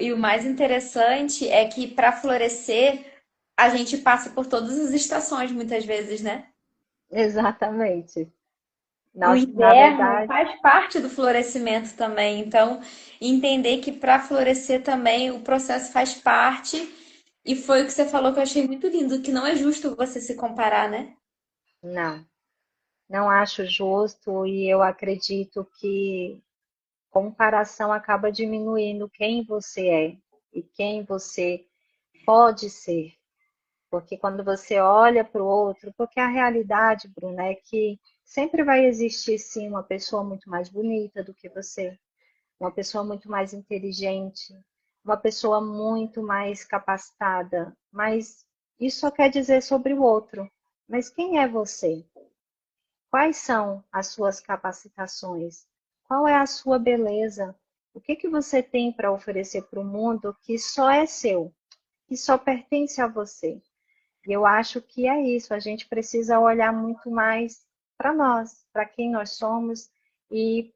E o mais interessante é que para florescer, a gente passa por todas as estações muitas vezes, né? Exatamente. O Nós, na inverno verdade, faz parte do florescimento também. Então, entender que para florescer também o processo faz parte. E foi o que você falou que eu achei muito lindo, que não é justo você se comparar, né? não, não acho justo e eu acredito que comparação acaba diminuindo quem você é e quem você pode ser. Porque quando você olha para o outro, porque a realidade, Bruna, é que sempre vai existir sim uma pessoa muito mais bonita do que você, uma pessoa muito mais inteligente, uma pessoa muito mais capacitada, mas isso só quer dizer sobre o outro. Mas quem é você? Quais são as suas capacitações? Qual é a sua beleza? O que que você tem para oferecer para o mundo que só é seu, que só pertence a você? E eu acho que é isso, a gente precisa olhar muito mais para nós, para quem nós somos e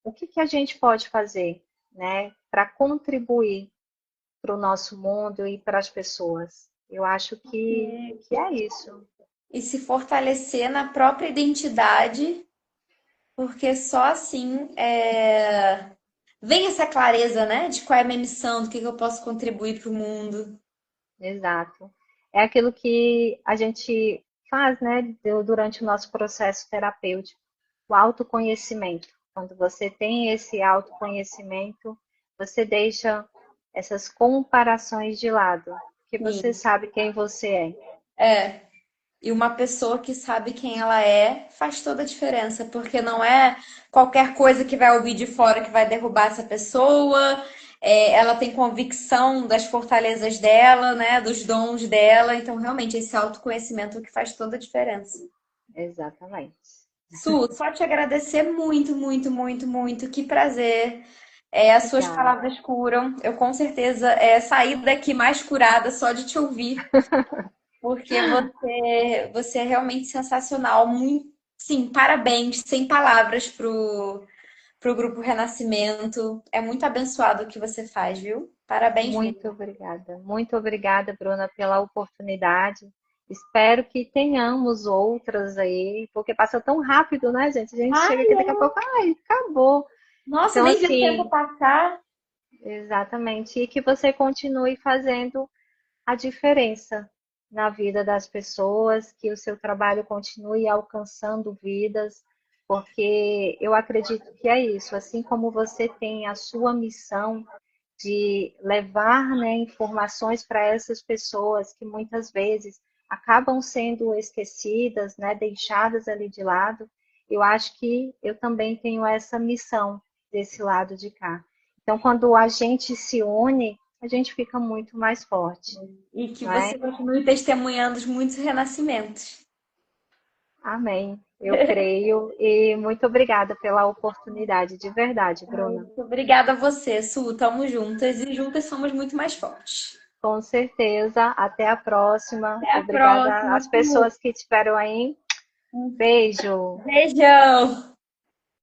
o que que a gente pode fazer, né, para contribuir para o nosso mundo e para as pessoas. Eu acho que é isso. E se fortalecer na própria identidade, porque só assim vem essa clareza, né? De qual é a minha missão, do que eu posso contribuir para o mundo. Exato. É aquilo que a gente faz, né, durante o nosso processo terapêutico, o autoconhecimento. Quando você tem esse autoconhecimento, você deixa essas comparações de lado, porque você Sim. sabe quem você é. É. E uma pessoa que sabe quem ela é faz toda a diferença, porque não é qualquer coisa que vai ouvir de fora que vai derrubar essa pessoa. Ela tem convicção das fortalezas dela, né, dos dons dela. Então, realmente, esse autoconhecimento é o que faz toda a diferença. Exatamente. Su, só te agradecer muito, muito, muito, muito. Que prazer. As suas Obrigada. palavras curam. Eu com certeza saí daqui mais curada só de te ouvir. Porque você é realmente sensacional. Muito, sim, parabéns, sem palavras pro Grupo Renascimento. É muito abençoado o que você faz, viu? Parabéns mesmo. Muito obrigada. Muito obrigada, Bruna, pela oportunidade. Espero que tenhamos outras aí, porque passa tão rápido, né, gente? A gente chega Ai, aqui daqui a pouco, ai, acabou. nossa, Então, nem vi o tempo assim, passar. exatamente. E que você continue fazendo a diferença na vida das pessoas, que o seu trabalho continue alcançando vidas, porque eu acredito que é isso. Assim como você tem a sua missão de levar, né, informações para essas pessoas que muitas vezes acabam sendo esquecidas, né, deixadas ali de lado, eu acho que eu também tenho essa missão desse lado de cá. Então, quando a gente se une, a gente fica muito mais forte, E que não é? você continue testemunhando os muitos renascimentos. Amém. Eu creio e muito obrigada pela oportunidade, de verdade, Bruna. Muito obrigada a você, Su. Tamo juntas e juntas somos muito mais fortes. Com certeza. Até a próxima. Até a Obrigada próxima, às Su. pessoas que estiveram aí. Beijo. Beijão!